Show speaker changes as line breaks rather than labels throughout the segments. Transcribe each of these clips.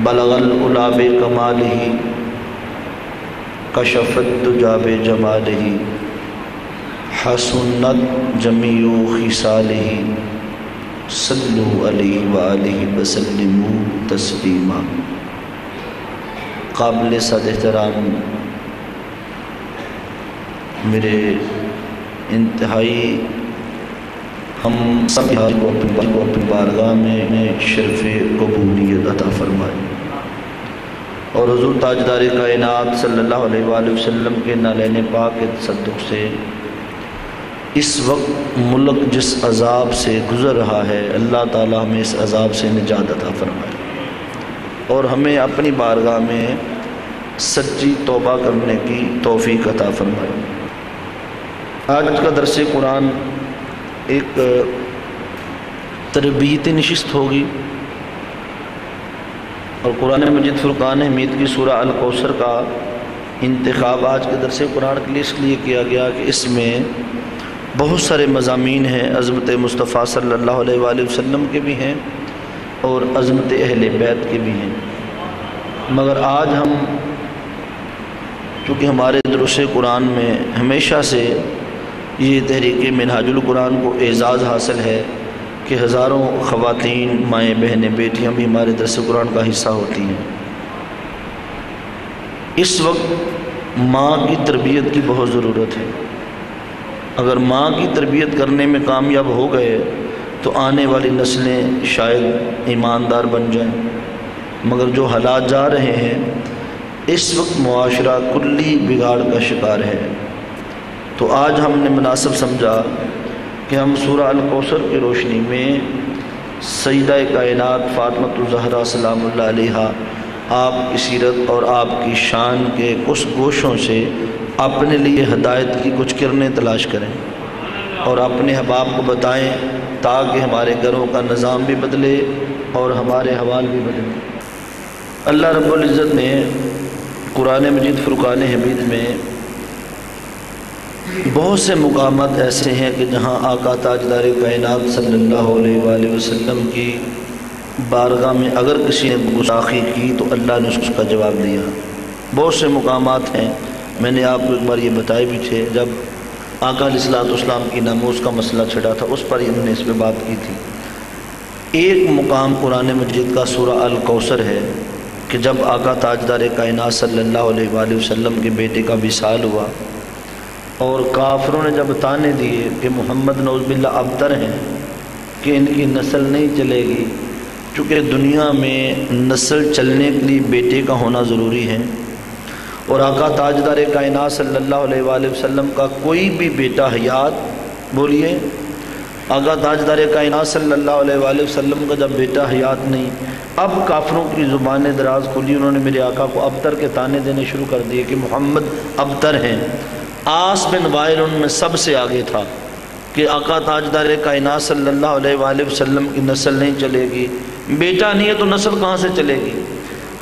بلغ العلا بکمالہ کشف الدجی بجمالہ حسنت جمیع خصالہ صلوا علیہ وآلہ وسلموا تسلیما۔ قابل صد احترام میرے انتہائی ہم سب کو اپنی بارگاہ میں شرف قبولیت عطا فرمائے، اور حضور تاجدار کائنات صلی اللہ علیہ وآلہ وسلم کے نالین پاک کے تصدق سے اس وقت ملک جس عذاب سے گزر رہا ہے، اللہ تعالی ہمیں اس عذاب سے نجات عطا فرمائے، اور ہمیں اپنی بارگاہ میں سچی توبہ کرنے کی توفیق عطا فرمائے۔ آج کا درس قرآن ایک تربیتی نشست ہوگی، اور قرآن مجید فرقان حمید کی سورہ الکوثر کا انتخاب آج کے درس قرآن کے لیے اس لیے کیا گیا کہ اس میں بہت سارے مضامین ہیں، عظمت مصطفیٰ صلی اللہ علیہ وآلہ وسلم کے بھی ہیں اور عظمت اہل بیت کے بھی ہیں، مگر آج ہم چونکہ ہمارے دروس قرآن میں ہمیشہ سے یہ تحریک منہاج القرآن کو اعزاز حاصل ہے کہ ہزاروں خواتین، مائیں، بہنیں، بیٹیاں بھی ہمارے درس قرآن کا حصہ ہوتی ہیں۔ اس وقت ماں کی تربیت کی بہت ضرورت ہے۔ اگر ماں کی تربیت کرنے میں کامیاب ہو گئے تو آنے والی نسلیں شاید ایماندار بن جائیں، مگر جو حالات جا رہے ہیں اس وقت معاشرہ کلی بگاڑ کا شکار ہے، تو آج ہم نے مناسب سمجھا کہ ہم سورہ الکوثر کی روشنی میں سیدہ کائنات فاطمۃ الزہرا سلام اللہ علیہا آپ کی سیرت اور آپ کی شان کے کچھ گوشوں سے اپنے لیے ہدایت کی کچھ کرنیں تلاش کریں اور اپنے احباب کو بتائیں، تاکہ ہمارے گھروں کا نظام بھی بدلے اور ہمارے حوال بھی بدلے۔ اللہ رب العزت نے قرآن مجید فرقان حمید میں بہت سے مقامات ایسے ہیں کہ جہاں آقا تاجدار کائنات صلی اللہ علیہ وآلہ وسلم کی بارگاہ میں اگر کسی نے گستاخی کی تو اللہ نے اس کا جواب دیا۔ بہت سے مقامات ہیں، میں نے آپ کو ایک بار یہ بتائے بھی تھے، جب آقا علیہ الصلوۃ والسلام کی ناموس کا مسئلہ چھڑا تھا اس پر ہی ہم نے اس پہ بات کی تھی۔ ایک مقام قرآن مجید کا سورہ الکوثر ہے کہ جب آقا تاجدار کائنات صلی اللہ علیہ وآلہ وسلم کے بیٹے کا وصال ہوا اور کافروں نے جب تانے دیے کہ محمد نعوذ باللہ ابتر ہیں کہ ان کی نسل نہیں چلے گی، چونکہ دنیا میں نسل چلنے کے لیے بیٹے کا ہونا ضروری ہے، اور آقا تاجدار کائنات صلی اللہ علیہ وآلہ وسلم کا کوئی بھی بیٹا حیات، بولیے آقا تاجدار کائنات صلی اللہ علیہ وآلہ وسلم کا جب بیٹا حیات نہیں، اب کافروں کی زبانیں دراز کھلی، انہوں نے میرے آقا کو ابتر کے تانے دینے شروع کر دیے کہ محمد ابتر ہیں۔ عاص بن وائل ان میں سب سے آگے تھا کہ آقا تاجدار کائنات صلی اللہ علیہ وآلہ وسلم کی نسل نہیں چلے گی، بیٹا نہیں ہے تو نسل کہاں سے چلے گی۔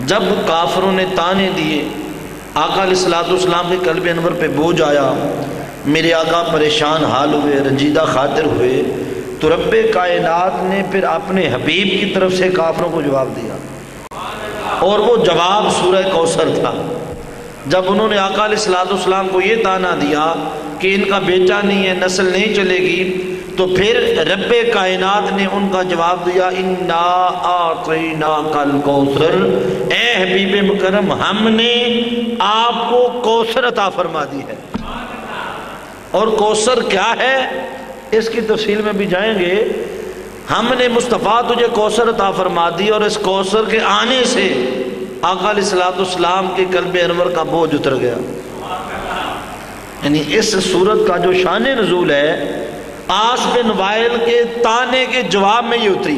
جب کافروں نے تانے دیے، آقا علیہ الصلوۃ والسلام کے قلب انور پہ بوجھ آیا، میرے آقا پریشان حال ہوئے، رنجیدہ خاطر ہوئے، تو رب کائنات نے پھر اپنے حبیب کی طرف سے کافروں کو جواب دیا، اور وہ جواب سورہ کوثر تھا۔ جب انہوں نے آقا علیہ الصلوۃ والسلام کو یہ تانا دیا کہ ان کا بیٹا نہیں ہے، نسل نہیں چلے گی، تو پھر رب کائنات نے ان کا جواب دیا، انا اعطیناک الکوثر، اے حبیب مکرم ہم نے آپ کو کوثر عطا فرما دی ہے۔ اور کوثر کیا ہے اس کی تفصیل میں بھی جائیں گے۔ ہم نے مصطفیٰ تجھے کوثر عطا فرما دی، اور اس کوثر کے آنے سے آقا علیہ الصلوۃ والسلام کے قلب انور کا بوجھ اتر گیا۔ یعنی اس صورت کا جو شان نزول ہے، عاص بن وائل کے تانے کے جواب میں یہ اتری،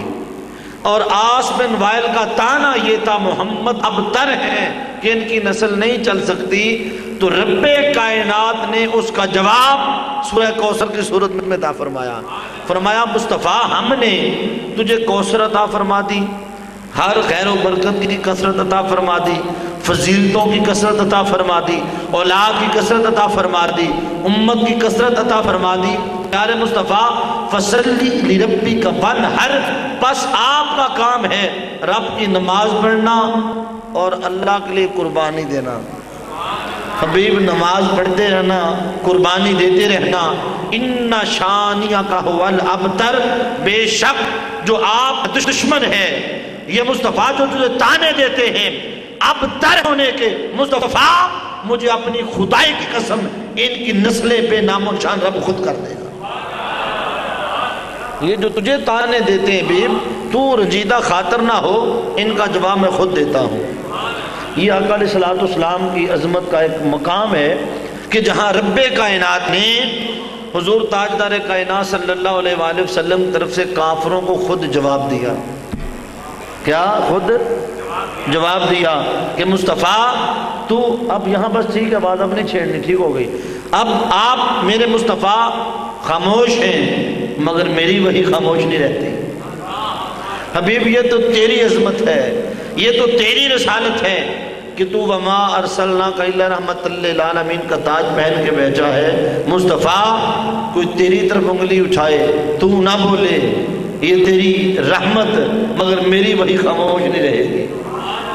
اور عاص بن وائل کا تانا یہ تھا محمد ابتر ہیں کہ ان کی نسل نہیں چل سکتی، تو رب کائنات نے اس کا جواب سورہ کوثر کی صورت میں عطا فرمایا۔ فرمایا مصطفیٰ ہم نے تجھے کوثر عطا فرما دی، ہر خیر و برکت کی کثرت عطا فرما دی، فضیلتوں کی کثرت عطا فرما دی، اولاد کی کثرت عطا فرما دی، امت کی کثرت عطا فرما دی۔ پیارے مصطفیٰ فصلی لربک وانحر، بس آپ کا کام ہے رب کی نماز پڑھنا اور اللہ کے لیے قربانی دینا۔ حبیب نماز پڑھتے رہنا، قربانی دیتے رہنا۔ ان شانئک ھو الابتر، بے شک جو آپ دشمن ہے، یہ مصطفیٰ جو تجھے تانے دیتے ہیں ابتر ہونے کے، مصطفیٰ مجھے اپنی خدائی کی قسم ان کی نسلیں بے نام و نشان رب خود کر دے گا۔ یہ جو تجھے تانے دیتے ہیں بیب، تو رنجیدہ خاطر نہ ہو، ان کا جواب میں خود دیتا ہوں۔ یہ آقا علیہ الصلوۃ والسلام کی عظمت کا ایک مقام ہے کہ جہاں رب کائنات نے حضور تاجدار کائنات صلی اللہ علیہ وآلہ وسلم کی طرف سے کافروں کو خود جواب دیا۔ کیا خود جواب دیا کہ مصطفیٰ تو اب یہاں بس ٹھیک ہے، بات اب نہیں چھیڑنی، ٹھیک ہو گئی، اب آپ میرے مصطفیٰ خاموش ہیں مگر میری وہی خاموش نہیں رہتی۔ حبیب یہ تو تیری عظمت ہے، یہ تو تیری رسالت ہے کہ تو وما ارسلناک الا رحمۃ للعالمین کا تاج پہن کے بیٹھا ہے۔ مصطفیٰ کوئی تیری طرف انگلی اٹھائے تو نہ بولے یہ تیری رحمت، مگر میری وہی خاموش نہیں رہے گی،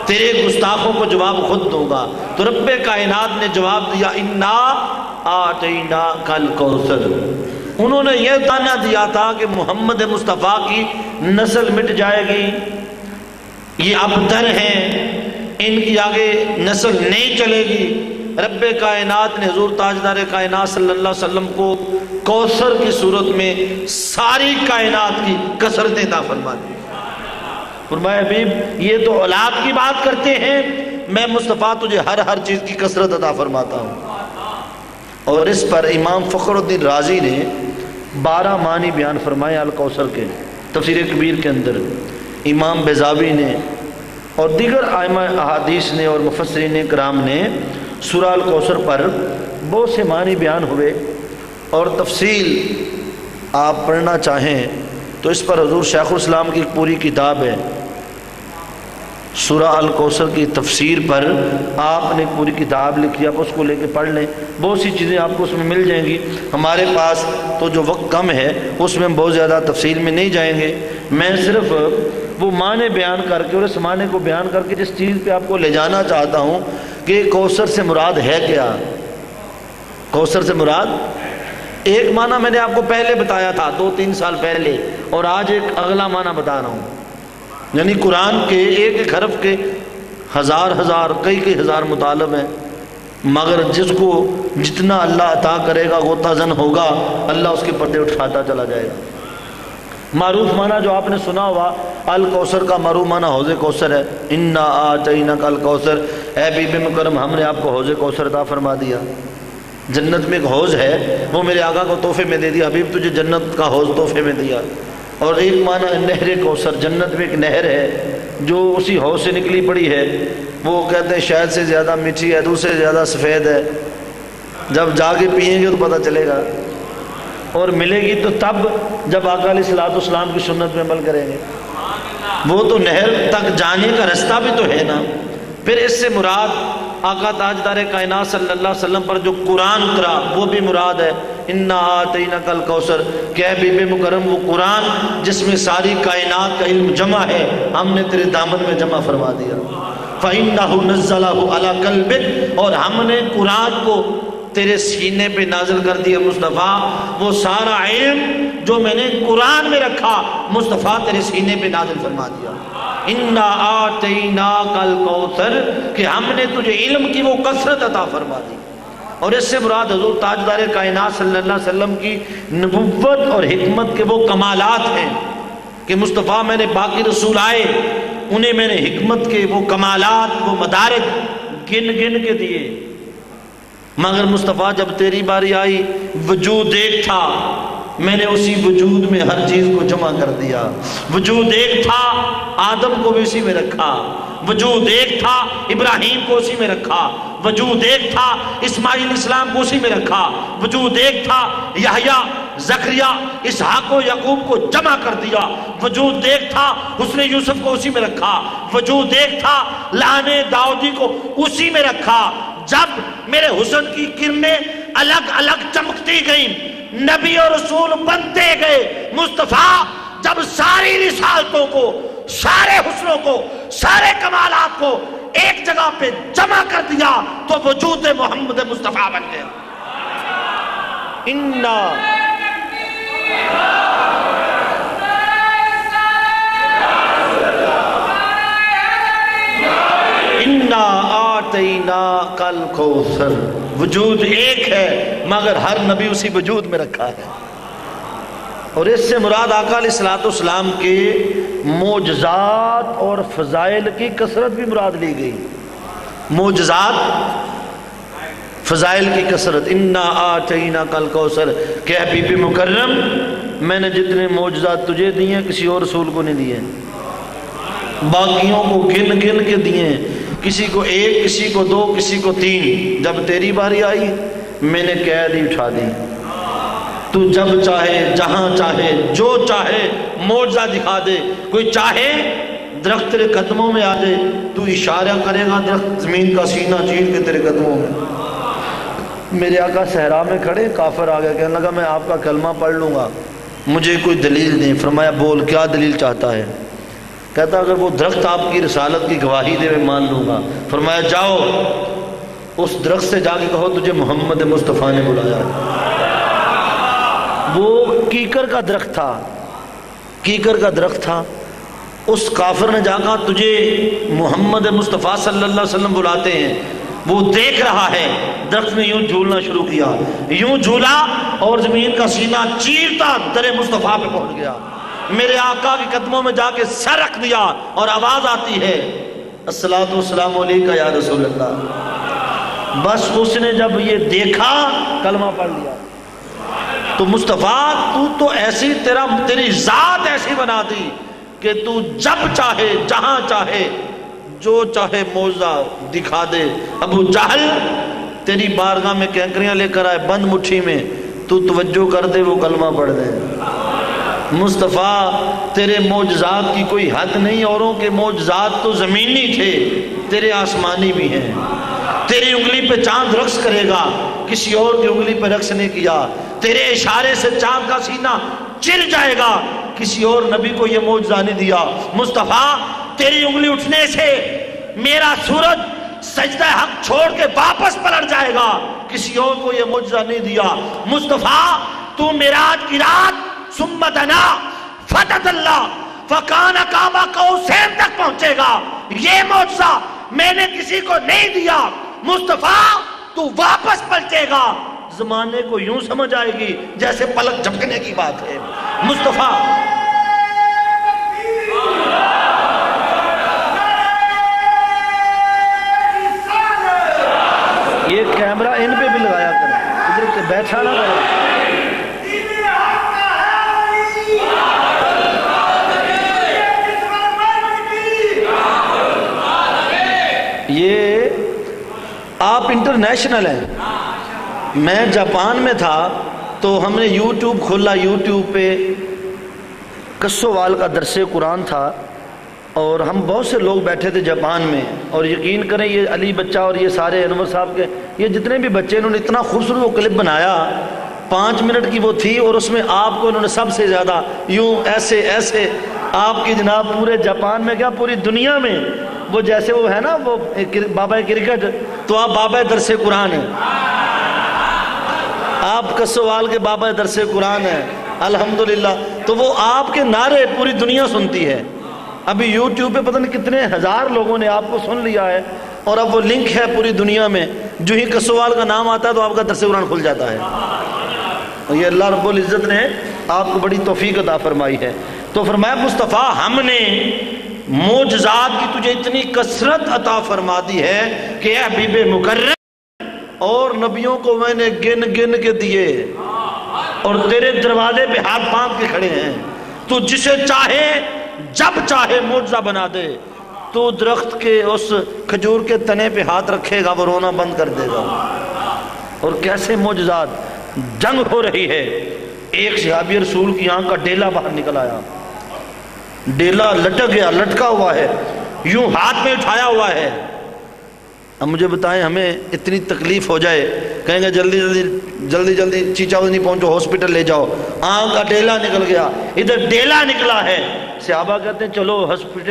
تیرے گستاخوں کو جواب خود دوں گا۔ تو رب کائنات نے جواب دیا انا آتیناک الکوثر۔ انہوں نے یہ تانا دیا تھا کہ محمد مصطفیٰ کی نسل مٹ جائے گی، یہ ابتر ہیں، ان کی آگے نسل نہیں چلے گی۔ رب کائنات نے حضور تاجدار کائنات صلی اللہ علیہ وسلم کو کوثر کی صورت میں ساری کائنات کی کثرتیں عطا فرما دی۔ فرمایا حبیب یہ تو اولاد کی بات کرتے ہیں، میں مصطفیٰ تجھے ہر چیز کی کثرت عطا فرماتا ہوں۔ اور اس پر امام فخر الدین رازی نے 12 معنی بیان فرمائے الکوثر کے تفسیر کبیر کے اندر، امام بیضاوی نے اور دیگر ائمہ احادیث نے اور مفسرین کرام نے سورہ الکوثر پر بہت سے معنی بیان ہوئے، اور تفصیل آپ پڑھنا چاہیں تو اس پر حضور شیخ الاسلام کی ایک پوری کتاب ہے، سورہ الکوثر کی تفسیر پر آپ نے پوری کتاب لکھی، آپ اس کو لے کے پڑھ لیں، بہت سی چیزیں آپ کو اس میں مل جائیں گی۔ ہمارے پاس تو جو وقت کم ہے اس میں ہم بہت زیادہ تفصیل میں نہیں جائیں گے، میں صرف وہ معنی بیان کر کے اور اس معنی کو بیان کر کے جس چیز پہ آپ کو لے جانا چاہتا ہوں کہ کوثر سے مراد ہے کیا۔ کوثر سے مراد ایک معنی میں نے آپ کو پہلے بتایا تھا 2-3 سال پہلے، اور آج ایک اگلا معنی بتا رہا ہوں، یعنی قرآن کے ایک ایک حرف کے ہزار کئی ہزار مطالب ہیں، مگر جس کو جتنا اللہ عطا کرے گا غوطہ زن ہوگا، اللہ اس کے پردے اٹھاتا چلا جائے گا۔ معروف معنی جو آپ نے سنا ہوا الکوثر کا معروف معنی حوض کوثر ہے، انا آتیناک الکوثر، اے بی بی مکرم ہم نے آپ کو حوض کوثر عطا فرما دیا۔ جنت میں ایک حوض ہے، وہ میرے آقا کو تحفے میں دے دیا، حبیب تجھے جنت کا حوض تحفے میں دیا۔ اور ایک معنی نہر کوثر، جنت میں ایک نہر ہے جو اسی حوض سے نکلی پڑی ہے، وہ کہتے ہیں شہد سے زیادہ میٹھی ہے، دودھ سے زیادہ سفید ہے، جب جا کے پئیں گے تو پتہ چلے گا، اور ملے گی تو تب جب آقا علیہ الصلوۃ والسلام کی سنت میں عمل کریں گے۔ وہ تو نہر تک جانے کا رستہ بھی تو ہے نا۔ پھر اس سے مراد آقا تاجدار کائنات صلی اللہ علیہ وسلم پر جو قرآن اترا وہ بھی مراد ہے، انا آتیناک الکوثر، کہ اے بی بی مکرم وہ قرآن جس میں ساری کائنات کا علم جمع ہے، ہم نے تیرے دامن میں جمع فرما دیا۔ فَإِنَّهُ نَزَّلَهُ عَلَى قَلْبِكَ، اور ہم نے قرآن کو تیرے سینے پہ نازل کر دیا مصطفیٰ، وہ سارا علم جو میں نے قرآن میں رکھا مصطفیٰ تیرے سینے پہ نازل فرما دیا۔ انا آتیناک الکوثر، کہ ہم نے تجھے علم کی وہ کثرت عطا فرما دی۔ اور اس سے مراد حضور تاجدار کائنات صلی اللہ علیہ وسلم کی نبوت اور حکمت کے وہ کمالات ہیں کہ مصطفیٰ میں نے باقی رسول آئے انہیں میں نے حکمت کے وہ کمالات وہ مدارک گن گن کے دیے، مگر مصطفیٰ جب تیری باری آئی وجود ایک تھا، میں نے اسی وجود میں ہر چیز کو جمع کر دیا۔ وجود ایک تھا، آدم کو بھی اسی میں رکھا، وجود ایک تھا، ابراہیم کو اسی میں رکھا، وجود ایک تھا، اسماعیل اسلام کو اسی میں رکھا، وجود ایک تھا، یحییٰ زکریا اسحاق و یعقوب کو جمع کر دیا، وجود ایک تھا، حسن یوسف کو اسی میں رکھا، وجود ایک تھا، لانے داؤدی کو اسی میں رکھا۔ جب میرے حسن کی کرنیں الگ الگ چمکتی گئیں، نبی اور رسول بنتے گئے، مصطفیٰ جب ساری رسالتوں کو، سارے حسنوں کو، سارے کمالات کو ایک جگہ پہ جمع کر دیا تو وجود محمد مصطفیٰ بن گیا۔ اِنَّا آتَيْنَاكَ الْكَوْثَرَ، وجود ایک ہے مگر ہر نبی اسی وجود میں رکھا ہے۔ اور اس سے مراد آقا علیہ السلام کے معجزات اور فضائل کی کثرت بھی مراد لی گئی۔ معجزات، فضائل کی کثرت۔ اِنَّا آتَيْنَاكَ الْكَوْثَرَ کہ حبیب مکرم میں نے جتنے معجزات تجھے دیے ہیں کسی اور رسول کو نہیں دیے، باقیوں کو گن گن کے دیے، کسی کو ایک، کسی کو دو، کسی کو تین۔ جب تیری باری آئی میں نے قید ہی اٹھا دی، تو جب چاہے، جہاں چاہے، جو چاہے معجزہ دکھا دے۔ کوئی چاہے درخت تیرے قدموں میں آ جائے، تو اشارہ کرے گا درخت زمین کا سینہ چیر کے تیرے قدموں میں۔ میرے آقا صحرا میں کھڑے، کافر آ گیا، کہنے لگا میں آپ کا کلمہ پڑھ لوں گا، مجھے کوئی دلیل دیں۔ فرمایا بول، کیا دلیل چاہتا ہے؟ کہتا اگر وہ درخت آپ کی رسالت کی گواہی دے میں مان لوں گا۔ فرمایا جاؤ اس درخت سے جا کے کہو تجھے محمد مصطفیٰ نے بلایا۔ وہ کیکر کا درخت تھا، کیکر کا درخت تھا، اس کافر نے جا کہا تجھے محمد مصطفیٰ صلی اللہ علیہ وسلم بلاتے ہیں۔ وہ دیکھ رہا ہے، درخت نے یوں جھولنا شروع کیا، یوں جھولا اور زمین کا سینہ چیرتا در مصطفیٰ پہ پہنچ گیا۔ میرے آقا کے قدموں میں جا کے سر رکھ دیا اور آواز آتی ہے الصلاۃ والسلام علیکہ یا رسول اللہ۔ بس اس نے جب یہ دیکھا کلمہ پڑھ لیا۔ تو مصطفیٰ تو ایسی، تیری ذات ایسی بنا دی کہ تو جب چاہے، جہاں چاہے، جو چاہے معجزہ دکھا دے۔ ابو جہل تیری بارگاہ میں کینکریاں لے کر آئے بند مٹھی میں، تو توجہ کر دے وہ کلمہ پڑھ دے۔ مصطفیٰ تیرے معجزات کی کوئی حد نہیں، اوروں کے معجزات تو زمینی تھے، تیرے آسمانی بھی ہیں۔ تیری انگلی پہ چاند رقص کرے گا، کسی اور کی انگلی پہ رقص نہیں کیا۔ تیرے اشارے سے چاند کا سینہ چر جائے گا، کسی اور نبی کو یہ معجزہ نہیں دیا۔ مصطفیٰ تیری انگلی اٹھنے سے میرا سورج سجدہ حق چھوڑ کے واپس پلٹ جائے گا، کسی اور کو یہ معجزہ نہیں دیا۔ مصطفیٰ تو معراج کی رات ثم دنا فتدلی فکان قاب قوسین تک پہنچے گا، یہ معجزہ میں نے کسی کو نہیں دیا۔ مصطفیٰ تو واپس پلٹے گا، زمانے کو یوں سمجھ آئے گی جیسے پلک جھپکنے کی بات ہے۔ مصطفیٰ یہ کیمرہ ان پہ بھی لگایا کریں، ادھر کے بیٹھا نہ کریں۔ یہ آپ انٹرنیشنل ہیں۔ میں جاپان میں تھا تو ہم نے یوٹیوب کھولا، یوٹیوب پہ کسووال کا درس قرآن تھا، اور ہم بہت سے لوگ بیٹھے تھے جاپان میں، اور یقین کریں یہ علی بچہ اور یہ سارے انور صاحب کے یہ جتنے بھی بچے، انہوں نے اتنا خوبصورت وہ کلپ بنایا، 5 منٹ کی وہ تھی، اور اس میں آپ کو انہوں نے سب سے زیادہ یوں ایسے ایسے آپ کی جناب پورے جاپان میں کیا پوری دنیا میں وہ جیسے وہ ہے نا وہ بابا کرکٹ، تو آپ بابا درس قرآن ہیں، آپ کسووال کے بابا درس قرآن ہیں الحمدللہ۔ تو وہ آپ کے نعرے پوری دنیا سنتی ہے۔ ابھی یوٹیوب پہ پتہ نہیں کتنے ہزار لوگوں نے آپ کو سن لیا ہے، اور اب وہ لنک ہے پوری دنیا میں، جو ہی کسووال کا نام آتا ہے تو آپ کا درس قرآن کھل جاتا ہے۔ اور یہ اللہ رب العزت نے آپ کو بڑی توفیق عطا فرمائی ہے۔ تو فرمایا مصطفیٰ ہم نے معجزات کی تجھے اتنی کثرت عطا فرما دی ہے کہ اے حبیب مکرم، اور نبیوں کو میں نے گن گن کے دیے، اور تیرے دروازے پہ ہاتھ باندھ کے کھڑے ہیں، تو جسے چاہے جب چاہے معجزہ بنا دے۔ تو درخت کے اس کھجور کے تنے پہ ہاتھ رکھے گا، وہ رونا بند کر دے گا۔ اور کیسے معجزات، جنگ ہو رہی ہے، ایک صحابی رسول کی آنکھ کا ڈیلا باہر نکل آیا، ڈیلا لٹک گیا، لٹکا ہوا ہے، یوں ہاتھ میں اٹھایا ہوا ہے۔ اب مجھے بتائیں ہمیں اتنی تکلیف ہو جائے، کہیں گے جلدی جلدی چیچا نہیں پہنچو، ہاسپٹل لے جاؤ، آنکھ کا ڈیلا نکل گیا، ادھر ڈیلا نکلا ہے، صحابہ کہتے ہیں چلو ہاسپٹل